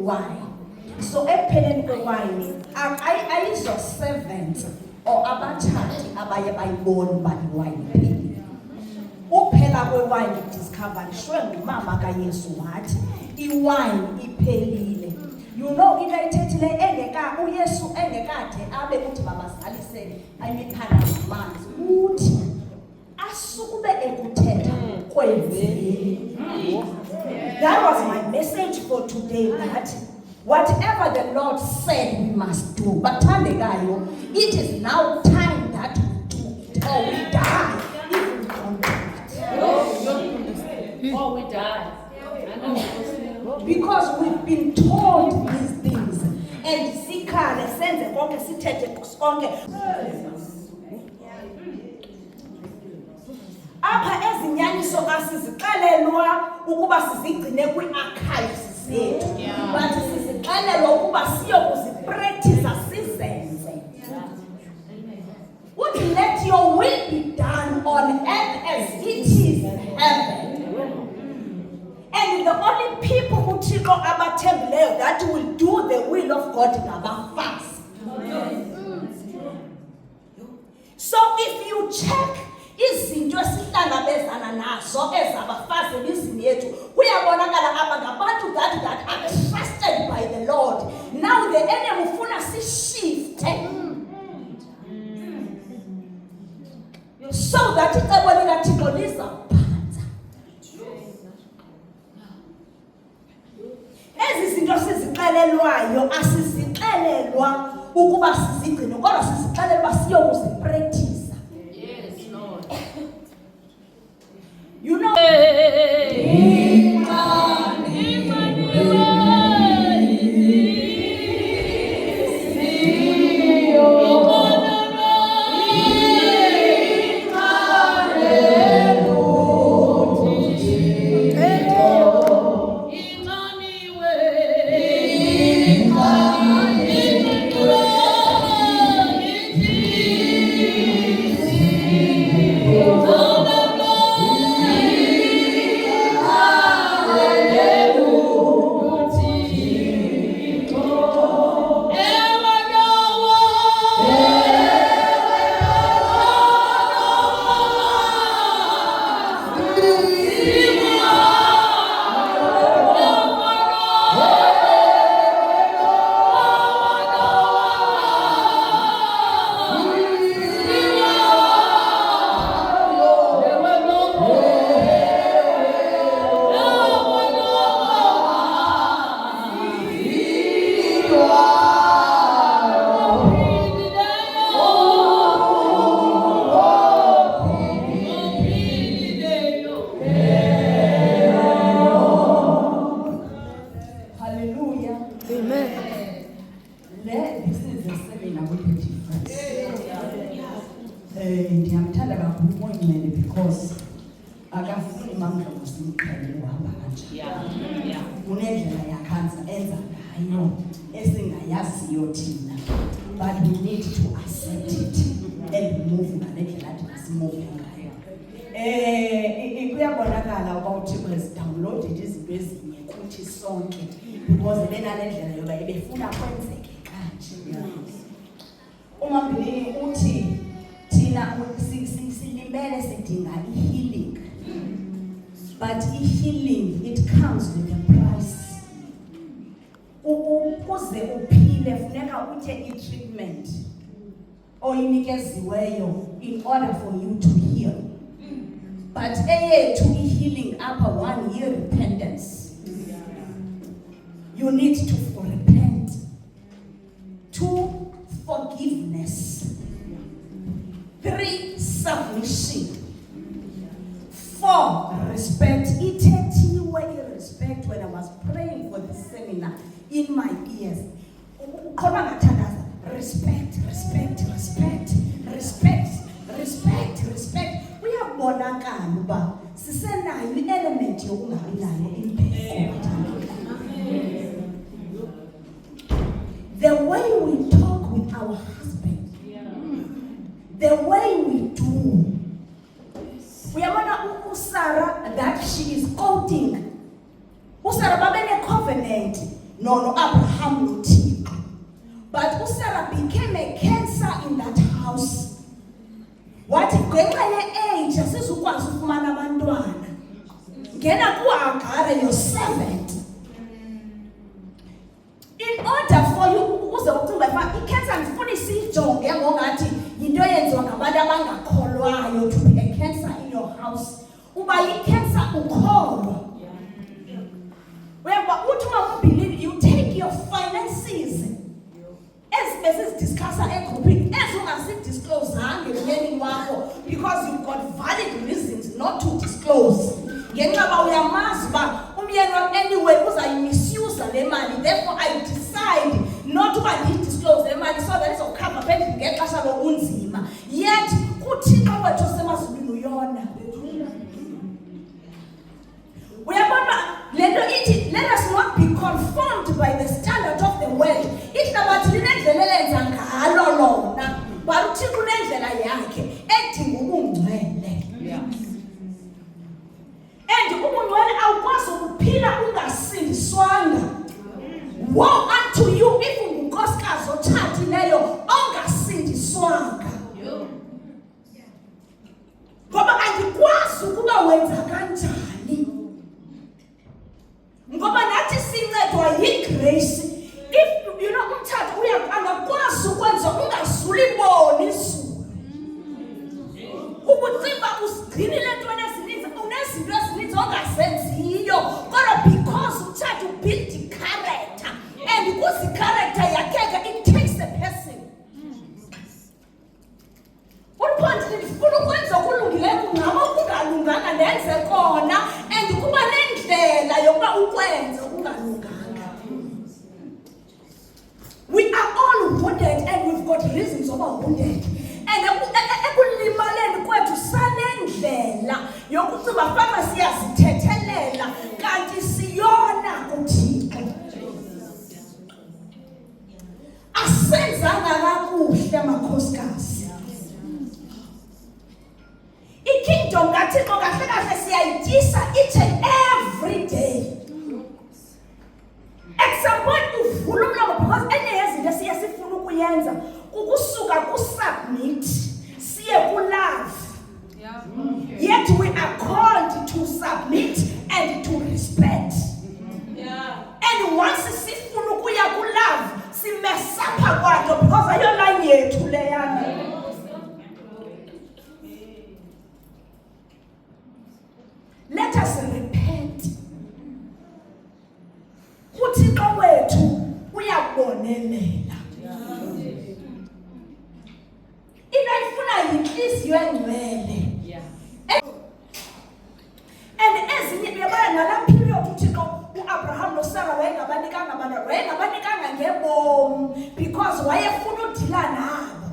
wine. So ekupheleni kwewine ayizo servants or abathathi abaye bayibona uba iwine iphelile. Ukuphela kwewine discovered shwe ngumama kaYesu wathi iwine iphelile. You know into ayithethile uYesu engekade abe kuthi babazalise imiphanda ngamanzi uthi asukube ekuthetha kwenzeni. That was my message for today, that whatever the Lord said we must do. But thandekayo, it is now time that we do it or we die if we don't do it. Or we die. Because we've been told these things. And sikhale senze konke sithethe konke. Apha ezinyaniso asizixelelwa ukuba sizigcine kwi-archives zethu. But sizixelelwa ukuba siyokuzipractice sizenze. Would let your will be done on earth as it is in heaven. And the only people who Thixo abathembileyo that will do the will of God ngabafasi. So if you check izinto esihlangabezana nazo ezabafazi emizini yethu, kuyabonakala abangabantu that are trusted by the Lord. Now the enemy ufuna si-shift so that icebo likaThixo lizaphanza. Ezi zinto sizixelelwayo asizixelelwa ukuba sizigcine, kodwa sizixelelwa siyokuzipractice. You know, ndiyamthanda kakhulu uMonyane because akafuni mamdlovu simqhele uhamba kanje. Unendlela yakhanza enza ngayo esingayaziyo thina, but we need to accept it and move ngale ndlela athi masimove ngayo. Kuyabonakala uba uThixo has downloaded izinto ezinye kuthi sonke because benale ndlela yoba ebefuna kwenzeke kanje. uMambilini uthi thina silimele sidinga healing, but healing it comes with a price. Ukuze uphile funeka uthe i-treatment oyinikeziweyo in order for you to heal. But eyethu i-healing apha, 1 year repentance. You need to repent. 2, forgiveness. 3, submission. 4, respect. Ithethiwe i-respect when I was praying for this seminar in my ears. Khona ngathandaza, respect, respect, respect, respect, respect, respect. Kuyabonakala uba sisenayo i-element yokungabi nayo imbeko. The way we talk with our husband, the way we do. Uyabona uSarah that she is quoting. uSarah babene covenant no Abraham noThixo. But uSarah became a cancer in that house. Wathi ngenxa ye-age asizukwazi ukufumana abantwana. Ngena kuHagar, your servant. In order for you ukuze ucinga uba i-cancer andifuni siyijonge ngongathi yinto eyenziwa ngabantu abangakholwayo to be a cancer in your house. Uba i-cancer ukholwa. Whereby uthi uma ubelieve, you take your finances as discussed egroupini ezungasidisclosanga emyeni wakho because you've got valid reasons not to disclose. Ngenxa ba uyamazi ba umyeni wakho anyway uzayimisuse le mali, therefore I decide not to disclose le mali so that izokhava phela ngexesha lobunzima. Yet kuThixo wethu osemazulwini uyona. Uyabona lento ithi let us not be conformed by the standard of the world. Ihlabathi linendlela elenza ngalo lona, but uThixo unendlela yakhe edinga ubungcwele. And ubungcwele awukwazi ukuphila ungasindiswanga. Woe unto you if ungunkosikazi otshatileyo ongasindiswanga. Ngoba andikwazi ukuba wenza kanjani. Ngoba nathi sincedwa yigrace. If you know umthatha angakwazi ukwenza ungazuliboni izulu. Ubutsimba usigcinile entweni ezininzi, unezinto ezininzi ongazenziyo. Kodwa because umthatha ubuild character, and kuzi character yakheka, it takes a person. Uphonti ndifuna ukwenza okulungileyo kungaba kungalunganga ndenze khona, and kuba nendlela yokuba ukwenza kungalunganga. We are all wounded and we've got reasons of our wounded. And ekulimaleni kwethu sanendlela yokuthi bafana siyazithethelela kanti siyona kuThixo. Asenzanga kakuhle makhosikazi. I-kingdom kaThixo kahle kahle siyayityisa each and every day. At some point uvula umlomo because enye yezinto siye sifuna ukuyenza ukusuka ku-submit siye ku-love. Yet we are called to submit and to respect. And once sifuna ukuya ku-love simesapha kwanto because ayona yethu leyana. Let us repent. uThixo wethu uyabonelela. Into ayifuna yinhliziyo engcwele. And ezinye uyabona nala period uThixo uAbraham noSarah wayengabanikanga abantwana, wayengabanikanga ngebomu because wayefuna udila nabo.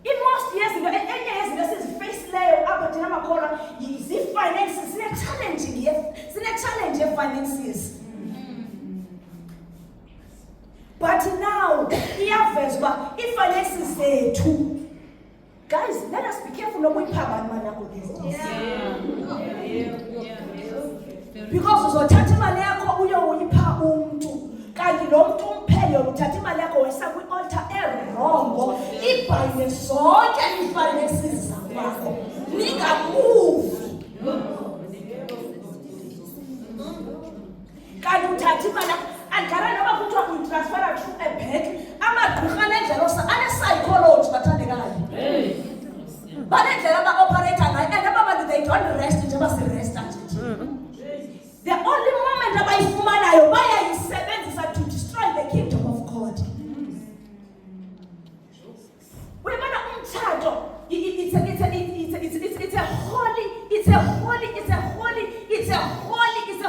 In most years, enye yezinto esizifaceleyo apha thina makholwa zi-finances, sine-challenge ye-finances. But now iyaveza uba ii-finances zethu, guys, let us be careful nokuyipha abantu imali yakho these days. Because uzothatha imali yakho uyoyipha umntu, kanti lo mntu umphele uthatha imali yakho wayisa kwi-altar erongo, ibhayile zonke ii-finances zakwakho, ningamuvi. Kanti uthatha imali yakho, andikhala noba kuthiwa uyitransfera through a bank, amagqirha nendlela ane-psychology bathandekayo. Banendlela aba-operata ngayo, and ababantu they don't rest njengoba siresta nje. The only moment abayifumanayo bayayisebenzisa to destroy the kingdom of God. Uyabona umthatho, it's a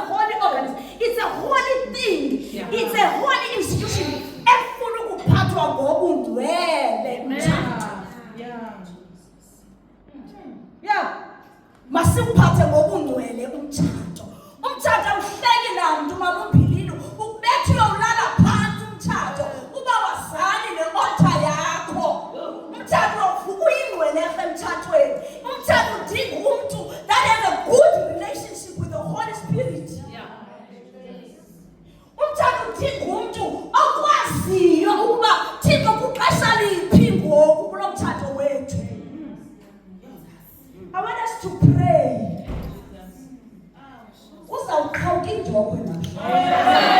holy organism. It's a holy thing. Yeah. It's a holy institution. Efuna ukuphathwa ngobundwele umthatho. uzawuqhawuka iidyokwe namhlanje.